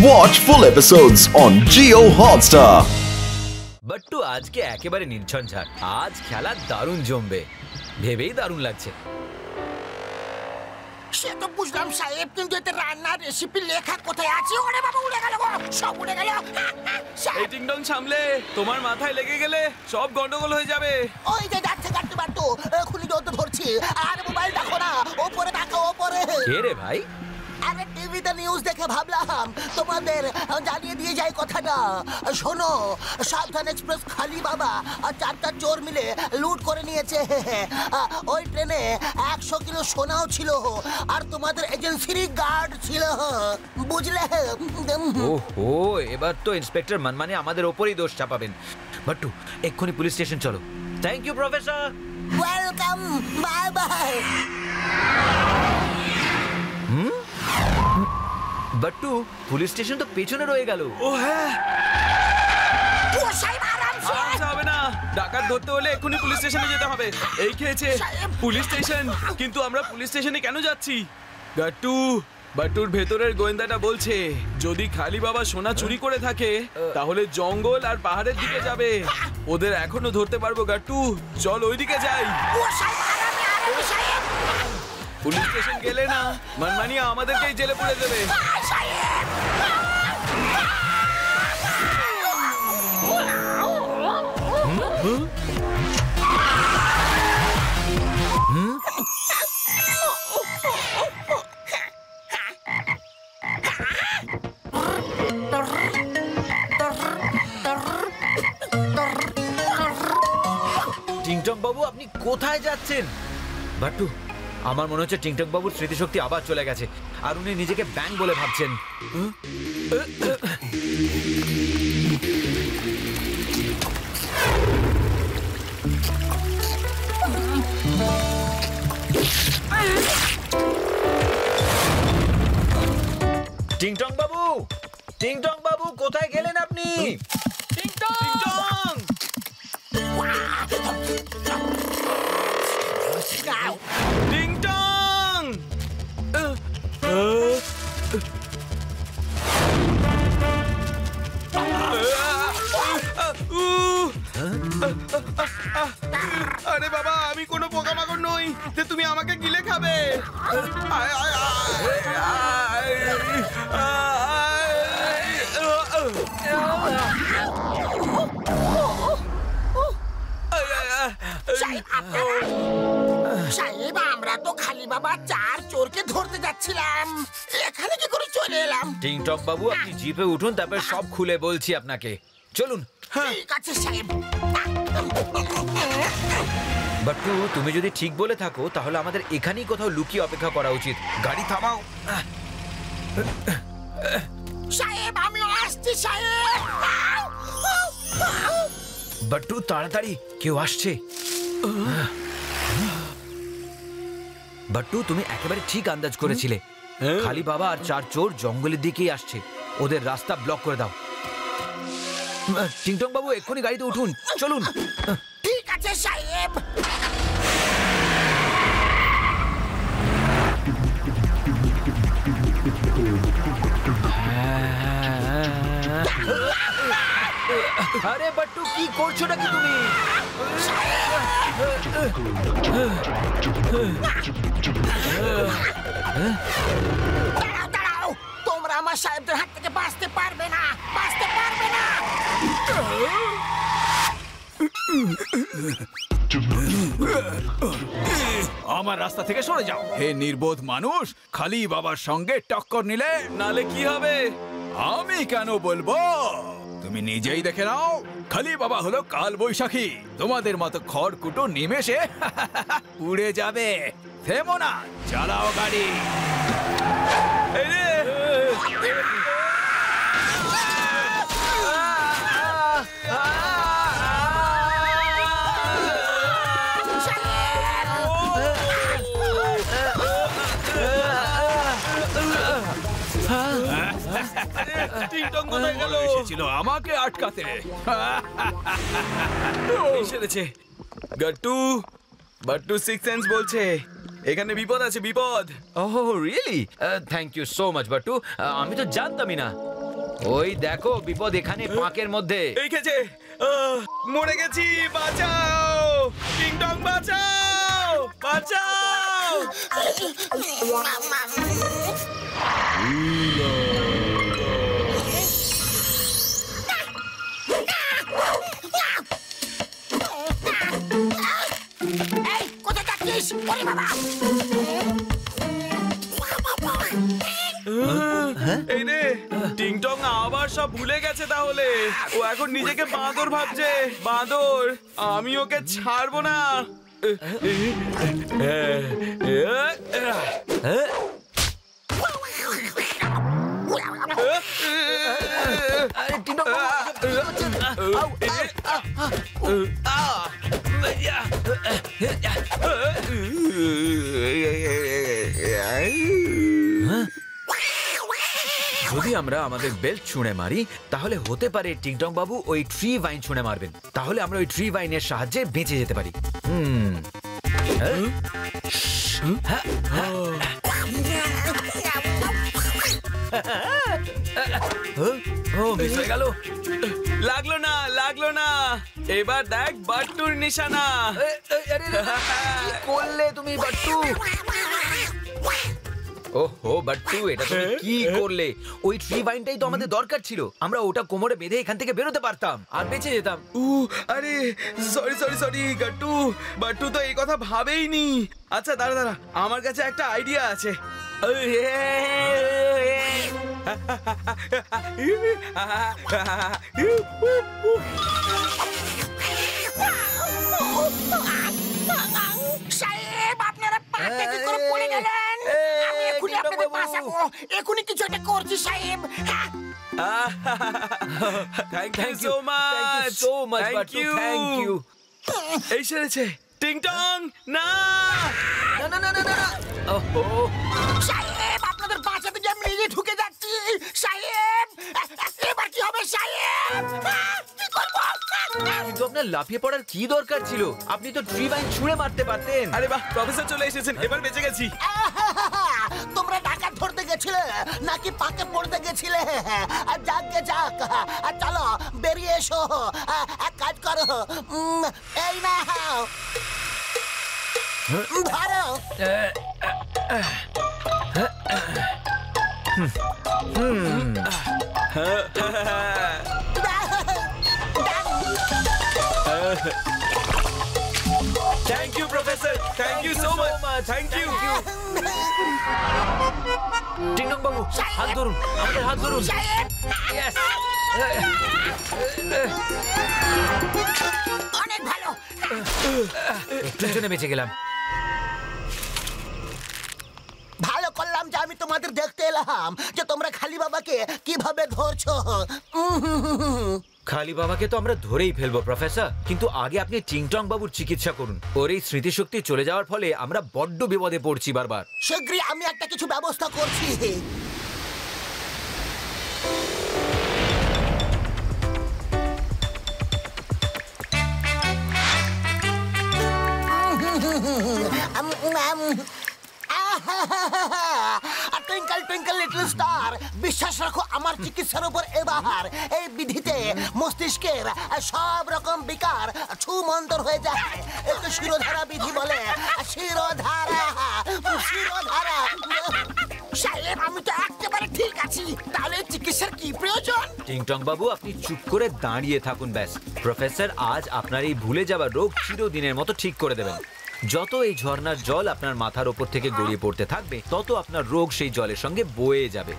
Watch full episodes on Jio Hotstar. বট্টু আজকে একেবারে নির্ঝঞ্ঝাট। আজ খেলা দারুণ জমবে, ভেবেই দারুণ লাগছে। সে তো বুঝলাম সাহেব, কিন্তু এতে রান্নার রেসিপি লেখা কোথায় আছে? ওরে বাবা, উড়ে গেল গো, সব উড়ে গেল। এই টিংটং সামলে, তোমার মাথায় লেগে গেলে সব গন্ডগোল হয়ে যাবে। ওই যে যাচ্ছে কাটতে পারতো, এখনই যত ধরছি। আর মোবাইল দেখো না, ওপরে তাকাও, ওপরে। কে রে ভাই? আরে টিভিতে নিউজ দেখে ভাবলাম তোমাদের জানিয়ে দিয়ে যাই কথাটা। শোনো, সাবধান এক্সপ্রেস খালি বাবা আর 4টা চোর মিলে লুট করে নিয়েছে। ওই ট্রেনে 100 কিলো সোনাও ছিল, আর তোমাদের এজেন্সির গার্ড ছিল, বুঝলে? ওহো, এবার তো ইন্সপেক্টর মানমানি আমাদের ওপরেই দোষ চাপাবেন। বট্টু, এক্ষুনি পুলিশ স্টেশন চলো। Thank you professor. Welcome, bye bye. Battu, police station তো পেছনে রয়ে গেল। ও হ্যাঁ, সাহেব আরামসে। আরামসে হবে না, ডাকাত ধরতে হলে এক্ষুনি পুলিশ স্টেশনে যেতে হবে। এই খেয়েছে পুলিশ স্টেশন, কিন্তু আমরা পুলিশ স্টেশনে কেন যাচ্ছি? গাট্টু, বাট্টুর ভেতরের গোয়েন্দাটা বলছে যদি খালি বাবা সোনা চুরি করে থাকে তাহলে জঙ্গল আর পাহাড়ের দিকে যাবে। ওদের এখনো ধরতে পারবো গাট্টু, চল ওইদিকে যাই। পুলিশ স্টেশন গেলে না মানমানিয়া আমাদেরকেই জেলে পুরে দেবে। টিংটং বাবু, আপনি কোথায় যাচ্ছেন? বাট্টু, আমার মনে হচ্ছে টিংটং বাবুর স্মৃতিশক্তি আবার চলে গেছে, আর উনি নিজেকে ব্যাং বলে ভাবছেন। টিংটং বাবু, টিংটং বাবু, কোথায় গেলেন আপনি? টিংটং! টিংটং! আরে বাবা, আমি কোনো পোকামাকড় নই যে তুমি আমাকে গিলে খাবে। সাহেব, আমরা তো খালি বাবা 4 চোরকে ধরতে যাচ্ছিলাম, এখানে কি করে চলে এলাম? টিংটং বাবু, আপনি জিপে উঠুন, তারপর সব খুলে বলছি আপনাকে। চলুন। ঠিক আছে সাহেব। বাট্টু, তুমি যদি ঠিক বলে থাকো তাহলে আমাদের এখানেই কোথাও লুকিয়ে অপেক্ষা করা উচিত। গাড়ি থামাও। সাহেব, আমি আসছি সাহেব। বাট্টু, তাড়াতাড়ি, কেউ আসছে। বাট্টু, তুমি একেবারে ঠিক আন্দাজ করেছিলে। খালি বাবা আর 4 চোর জঙ্গলের দিকেই আসছে। ওদের রাস্তা ব্লক করে দাও। টিংটং বাবু, এক্ষুনি গাড়িতে উঠুন, চলুন। ঠিক আছে সাহেব। আরে বাট্টু, কি করছো নাকি তুমি? দাঁড়াও দাঁড়াও, তোমরা আমার সাহেবদের হাত থেকে বাঁচতে পারবে না, বাঁচতে পারবে না। আমার রাস্তা থেকে সরে যাও। হে নির্বোধ মানুষ, খালি বাবার সঙ্গে টক্কর নিলে নালে কি হবে? আমি কেন বলবো? তুমি নিজেই দেখে নাও, খালি বাবা হলো কাল বৈশাখী। তোমাদের মতো খড়কুটো নিমেষে উড়ে যাবে। থেমো না, চালাও গাড়ি। টিংটং কোথায় গেল? এসেছিল আমাকে আটকাতে। এসেছে গাট্টু, বাট্টু সিক্স সেন্স বলছে এখানে বিপদ আছে, বিপদ। Oh really? Thank you so much Battu, আমি তো জানতামই না। ওই দেখো বিপদ এখানে পাঁকের মধ্যে। এই খেছে, মরে গেছি, বাঁচাও টিং টং, বাঁচাও বাঁচাও। এই কোথায় যাচ্ছিস? ওরে বাবা! এই রে, টিং টং আবার সব ভুলে গেছে তাহলে। ও এখন নিজেকে বাঁদর ভাবছে। বাঁদর, আমি ওকে ছাড়বো না। আরে টিনটং যদি আমরা আমাদের বেল্ট ছুঁড়ে মারি তাহলে হতে পারে টিংটং বাবু ওই ট্রি ভাইন ছুঁড়ে মারবেন, তাহলে আমরা ওই ট্রি ভাইনের সাহায্যে বেঁচে যেতে পারি। ও মিস হয়ে গেল। লাগলো না, লাগলো না। এবার দেখ বাট্টুর নিশানা। কি করলে তুমি বাট্টু? ওহো বাট্টু, এটা তুমি কি করলে? ওই ট্রি ভাইনটাই তো আমাদের দরকার ছিল, আমরা ওটা কোমরে বেঁধে এখান থেকে বেরোতে পারতাম আর বেঁচে যেতাম। আরে সরি সরি সরি গাট্টু, বাট্টু তো এই কথা ভাবেইনি। আচ্ছা দাঁড়া দাঁড়া, আমার কাছে একটা আইডিয়া আছে। সাহেব, আপনারা পাতে কি করে পড়ে গেলেন? আমি এখনই আপনাদের বাঁচাবো। এখনই কিছু একটা করছি সাহেব। Thank you so much, so much বাট্টু, থ্যাংক ইউ। এই সেরেছে। টিং টং না, না না না না না। ওহো সাহেব, আপনাদের বাঁচাতে গিয়ে আমি নিজে ঢুকে যাচ্ছি। সাহেব, এবার কি হবে সাহেব? কি করবো? কিন্তু আপনার লাফিয়ে পড়ার কি দরকার ছিল? আপনি তো ট্রি ভাইন ছুঁড়ে মারতে পারতেন। আরে বাহ, প্রফেসর চলে এসেছেন, এবার বেঁচে গেছি। তোমরা ডাকাত ধরতে গেছিলে নাকি পাকে পড়তে গেছিলে? আর যাক গে যাক, আর চলো বেরিয়ে এসো। এক কাজ করো, এই না ধরো। Thank you professor, thank you so much, thank you. Tingtong বাবু হাত ধরুন, আমাদের হাত ধরুন। Yes! অনেক ভালো। একটুর জন্য বেঁচে গেলাম। ভালো করলাম যে আমি তোমাদের দেখতে এলাম যে তোমরা খালি বাবাকে কিভাবে ধরছো। খালি বাবাকে তো আমরা ধরেই ফেলবো প্রফেসর, কিন্তু আগে আপনি টিংটং বাবুর চিকিৎসা করুন। ওর এই স্মৃতিশক্তি চলে যাওয়ার ফলে আমরা বড্ড বিপদে পড়ছি বারবার। শীঘ্রই আমি একটা কিছু ব্যবস্থা করছি। টুইঙ্কল টুইঙ্কল লিটল স্টার, বিশ্বাস রাখো আমার চিকিৎসার উপর। এবার এই বিধিতে মস্তিষ্কের সব রকম বিকার ছুমন্তর হয়ে যায়। একটু শিরোধারা বিধি বলে। শিরোধারা, শিরোধারা। সাহেব, আমি তো একেবারে ঠিক আছি। তাহলে চিকিৎসার কি প্রয়োজন? টিংটং বাবু আপনি চুপ করে দাঁড়িয়ে থাকুন ব্যাস। প্রফেসর আজ আপনার এই ভুলে যাওয়া রোগ চিরদিনের মতো ঠিক করে দেবেন। যত এই ঝর্ণার জল আপনার মাথার ওপর থেকে গড়িয়ে পড়তে থাকবে তত আপনার রোগ সেই জলের সঙ্গে বয়ে যাবে।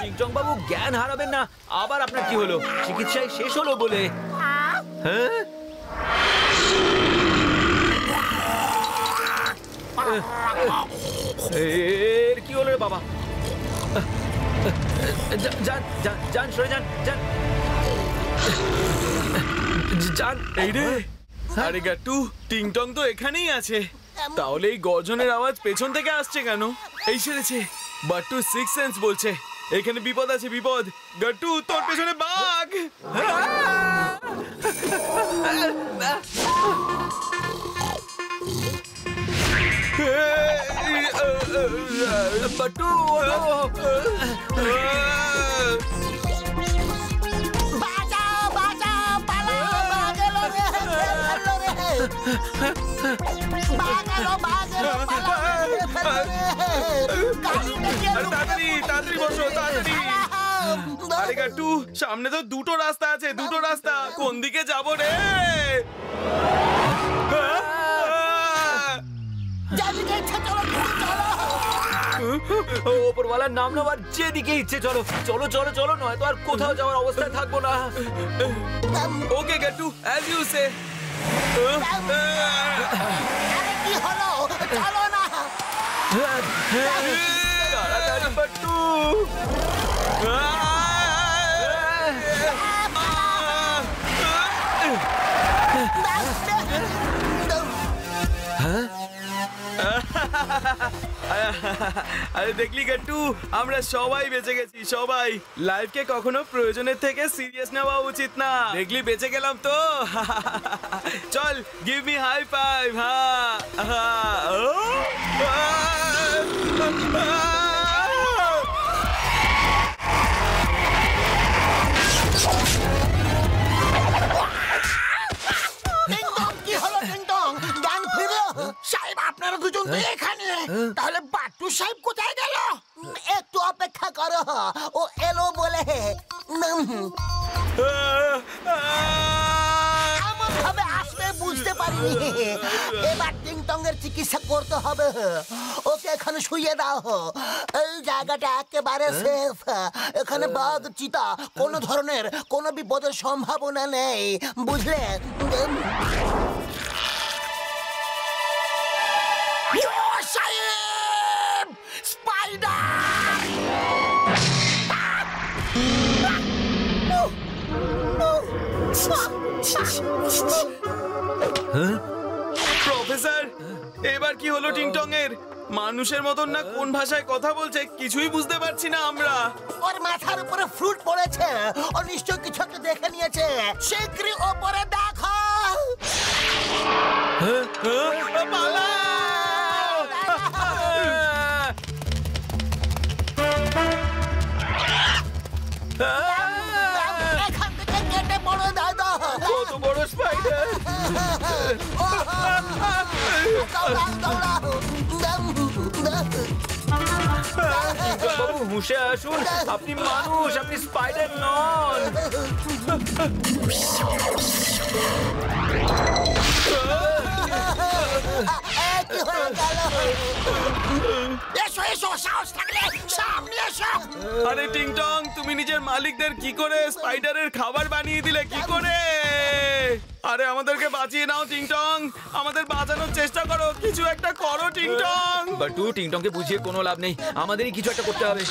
টিংটং বাবু জ্ঞান হারাবেন না। আবার আপনার কি হলো? চিকিৎসায় শেষ হলো বলে? হ্যাঁ, এর কি হলো রে বাবা? যান যান যান, সরে যান যান যান। এই রে, আরে গাট্টু, টিং টং তো এখানেই আছে। তাহলে এই গর্জনের আওয়াজ পেছন থেকে আসছে কেন? এই সেরেছে, বাট্টু সিক্স সেন্স বলছে এখানে বিপদ আছে, বিপদ। গাট্টু, তোর পেছনে বাঘ। বাট্টু বাঁচাও বাঁচাও পালাও বাঘ এলো রে ফেললো রে বাঘ এলো পালাও ফেললো রে গাড়িটা কে আরে তাড়াতাড়ি তাড়াতাড়ি বসো তাড়াতাড়ি। আরে গাট্টু সামনে তো দুটো রাস্তা আছে, দুটো রাস্তা, কোন দিকে যাব রে? যেদিকে ইচ্ছা চলো চলো ওপরওয়ালার নাম নেওয়ার যেদিকে ইচ্ছে চলো চলো চলো চলো, নয়তো আর কোথাও যাওয়ার অবস্থায় থাকবো না। ওকে গাট্টু অ্যাজ ইউ সে। আরে কি হলো চলো না তাড়াতাড়ি বাট্টু। আরে দেখলি গাট্টু আমরা সবাই বেঁচে গেছি, সবাই। লাইফকে কখনো প্রয়োজনের থেকে সিরিয়াস নেওয়া উচিত না, দেখলি বেঁচে গেলাম তো। চল গিভ মি হাই ফাইভ। কি হলো টিংটং জ্ঞান ফিরলো? সাহেব আপনারা দুজন তো এখানে, তাহলে বাট্টু সাহেব কোথায় গেল? একটু অপেক্ষা করো, ও এলো বলে এমন ভাবে আসবে বুঝতে পারিনি। এবার টিংটং এর চিকিৎসা করতে হবে, ওকে এখানে শুইয়ে দাও। এই জায়গাটা একেবারে সেফ, এখানে বাঘ চিতা কোনো ধরনের কোনো বিপদের সম্ভাবনা নেই, বুঝলে? সাহেব স্পাইডার! প্রফেসর এবার কি হলো টিংটং এর? মানুষের মতন না কোন ভাষায় কথা বলছে কিছুই বুঝতে পারছি না আমরা। ওর মাথার উপরে ফ্রুট পড়েছে, ও নিশ্চয় কিছু একটা দেখে নিয়েছে। শীঘ্রই ওপরে দেখো। এখান থেকে কেটে পড়ো দাদা। কত বড় স্পাইডার! বাবু হুঁশে আসুন, আপনি মানুষ, আপনি স্পাইডার নন। এসো এসো, সাহস থাকলে সামনে এসো। আরে টিংটং তুমি নিজের মালিকদের কি করে স্পাইডারের খাবার বানিয়ে দিলে কি করে? আরে আমাদেরকে বাঁচিয়ে নাও টিংটং, আমাদের বাঁচানোর চেষ্টা করো, কিছু একটা করো টিংটং। বাট্টু টিংটংকে বুঝিয়ে কোনো লাভ নেই, আমাদেরই কিছু একটা করতে হবে।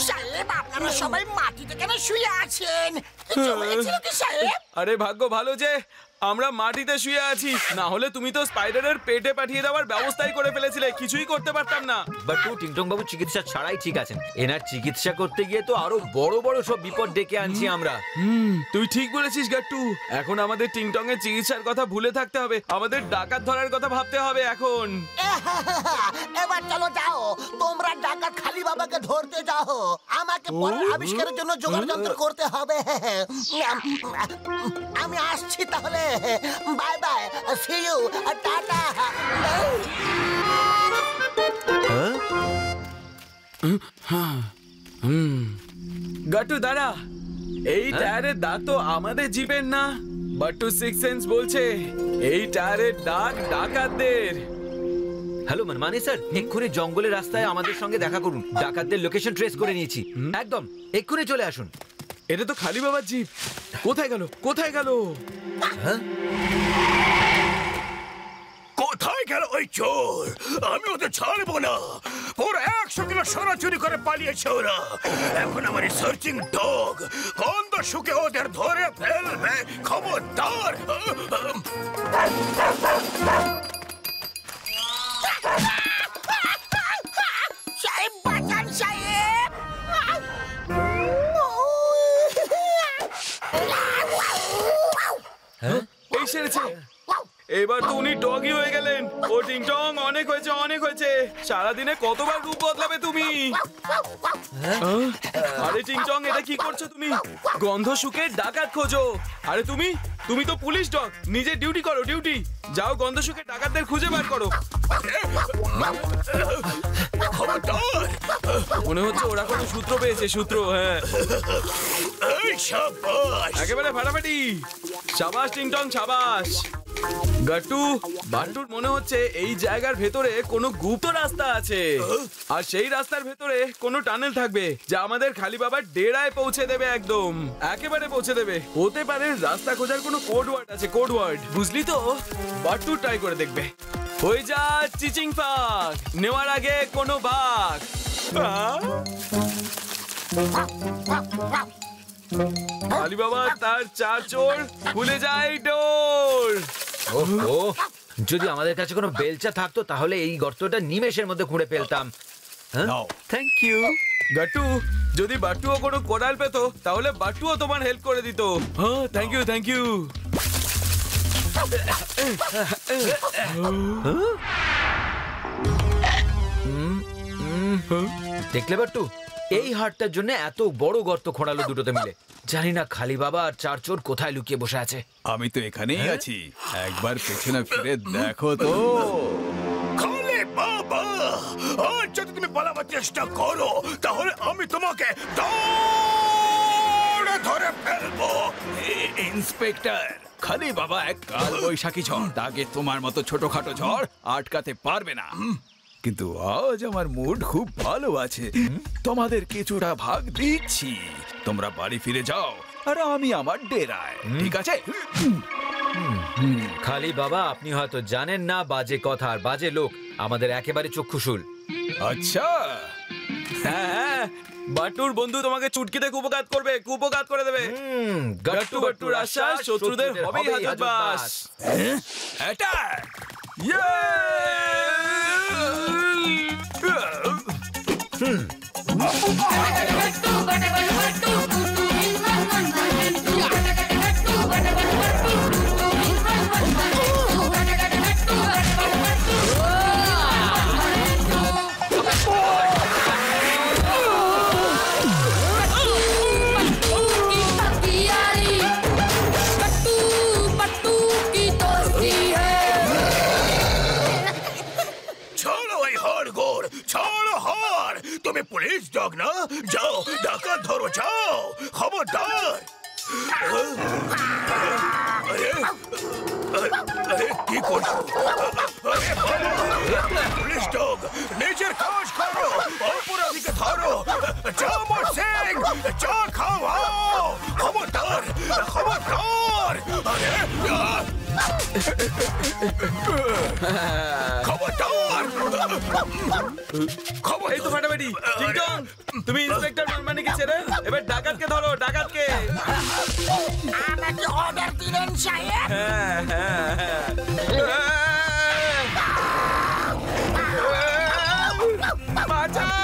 সাহেব আপনারা সবাই মাটিতে কেন শুয়ে আছেন? কিছু হয়েছিল কি সাহেব? আরে ভাগ্য ভালো যে আমরা মাটিতে শুয়ে আছি, না হলে তুমি তো স্পাইডারের পেটে পাঠিয়ে দেওয়ার ব্যবস্থাই করে ফেলেছিলে, কিছুই করতে পারতাম না। বাট্টু টিংটং বাবু চিকিৎসা ছাড়াই ঠিক আছেন, এনার চিকিৎসা করতে গিয়ে তো আরো বড় বড় সব বিপদ ডেকে আনছি আমরা। তুই ঠিক বলেছিস গাট্টু, এখন আমাদের টিংটং এর চিকিৎসার কথা ভুলে থাকতে হবে, আমাদের ডাকাত ধরার কথা ভাবতে হবে এখন। এবার চলো যাও, তোমরা ডাকাত খালি বাবাকে ধরতে যাও, আমাকে পরের আবিষ্কারের জন্য জোগাড় যন্ত্র করতে হবে। আমি আসছি তাহলে, bye bye, see you, tata. গাট্টু দাঁড়া, এই টায়ারের দাগ তো আমাদের জিপের না, বাট্টু সিক্স সেন্স বলছে এই টায়ারের দাগ ডাকাতদের। হ্যালো মানে স্যার, এক্ষুনি জঙ্গলের রাস্তায় আমাদের সঙ্গে দেখা করুন, ডাকাতদের লোকেশন ট্রেস করে নিয়েছি, একদম এক্ষুনি চলে আসুন। এটা তো খালি বাবার জিপ, কোথায় গেল কোথায় গেল? কোথায় গেল ওই চোর? আমি ওদের ছাড়বো না, পুরো 100 কিলো সোনা চুরি করে পালিয়েছে ওরা। এখন আমার সার্চিং ডগ গন্ধ শুকে ওদের ধরে ফেলবে। খবরদার। সাহেব বাঁচান সাহেব। এই সেরেছে। এবার তো উনি ডগই হয়ে গেলেন। ও টিংটং, অনেক হয়েছে, অনেক হয়েছে। সারাদিনে কতবার রূপ বদলাবে তুমি? আরে টিংটং, এটা কি করছো তুমি? গন্ধ শুকে ডাকাত খোঁজো। আরে তুমি তো পুলিশ ডগ, নিজে ডিউটি করো, ডিউটি। যাও গন্ধ শুকে ডাকাতদের খুঁজে বার করো। মনে হচ্ছে ওরা কোনো সূত্র পেয়েছে, সূত্র। হ্যাঁ, একেবারে ফাটাফাটি। সাবাস টিংটং, সাবাস। গাট্টু, বান্টুর মনে হচ্ছে এই জায়গার ভেতরে কোনো গুপ্ত রাস্তা আছে, আর সেই রাস্তার ভেতরে কোনো টানেল থাকবে যা আমাদের খালি বাবার ডেরায় পৌঁছে দেবে। একদম একেবারে পৌঁছে দেবে। হতে পারে রাস্তা খোঁজার কোনো কোড ওয়ার্ড আছে, কোড ওয়ার্ড। বুঝলি তো? বাট্টু ট্রাই করে দেখবে। হয়ে যা চিচিং ফাক, নেওয়ার আগে কোনো বাঘ। খালি বাবা তার চার চোর, খুলে যায় ডোর। ও, যদি আমাদের কাছে কোনো বেলচা থাকতো তাহলে এই গর্তটা নিমেষের মধ্যে খুঁড়ে ফেলতাম। Thank you. গাট্টু, যদি বাট্টুও কোনো কোদাল পেতো তাহলে বাট্টুও তোমার হেল্প করে দিত। হ্যাঁ, থ্যাংক ইউ, থ্যাংক ইউ। দেখলে বাট্টু, এই হাটটার জন্য এত বড় গর্ত খোঁড়ালো দুটোতে মিলে। জানি না খালি বাবা আর চার চোর কোথায় লুকিয়ে বসে আছে। আমি তো এখানেই আছি, একবার পেছনে ফিরে দেখো তো। খালি বাবা, আর যদি তুমি পালাবার চেষ্টা করো তাহলে আমি তোমাকে ধরে ফেলবো। ইন্সপেক্টর, খালি বাবা এক কাল বৈশাখী ঝড়, তাকে তোমার মতো ছোটখাটো ঝড় আটকাতে পারবে না। কিন্তু আজ আমার মুড খুব ভালো আছে, তোমাদের কিছুটা ভাগ দিচ্ছি। তোমরা বাড়ি ফিরে যাও আর আমি আমার ডেরায়, ঠিক আছে? খালি বাবা, আপনি হয়তো জানেন না, বাজে কথা আর বাজে লোক আমাদের একেবারে চক্ষুশূল। আচ্ছা, হ্যাঁ, বাট্টুর বন্ধু তোমাকে চুটকিতে কুপকাত করবে, কুপকাত করে দেবে। গাট্টু বাট্টুর আশ্বাস, শত্রুদের হবেই হাজারবাস। অ্যাটাক! তুমি পুলিশ ডগ না? যাও ডাকাত ধরো, যাও। খবরদার। কি করছো? পুলিশ ডগ, নিজের কাজ করো, অপরাধীকে ধরো। যাও মোর সিং, চা খাওয়াও। খবরদার, খবরদার। খবরদার। এই তো ফাটাফাটি। টিংটং, তুমি ইন্সপেক্টর মানমানিকে ছেড়ে এবার ডাকাতকে ধরো, ডাকাতকে। আমাকে অর্ডার দিলেন সাহেব। হ্যাঁ, হ্যাঁ, হ্যাঁ। বাঁচাও!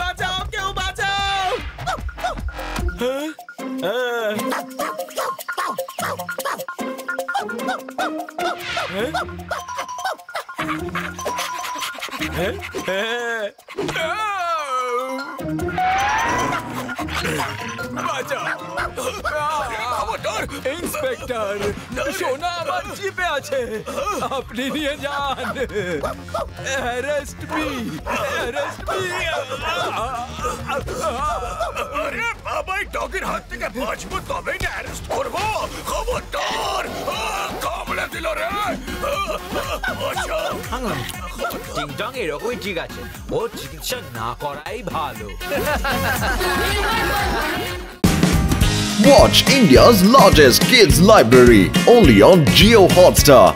বাঁচাও, কেউ বাঁচাও! খবরদার, ইন্সপেক্টর সোনা আমার জিপে আছে, আপনি নিয়ে যান। Arrest me, arrest me. আরে বাবা, এই ডগের হাত থেকে বাঁচবো তবেই না অ্যারেস্ট করবো। খবরদার, কামড়ে দিল রে। আচ্ছা, টিং টং এরকমই ঠিক আছে, ওর চিকিৎসা না করাই ভালো। Watch India's largest kids library only on Jio Hotstar.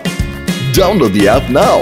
Download the app now.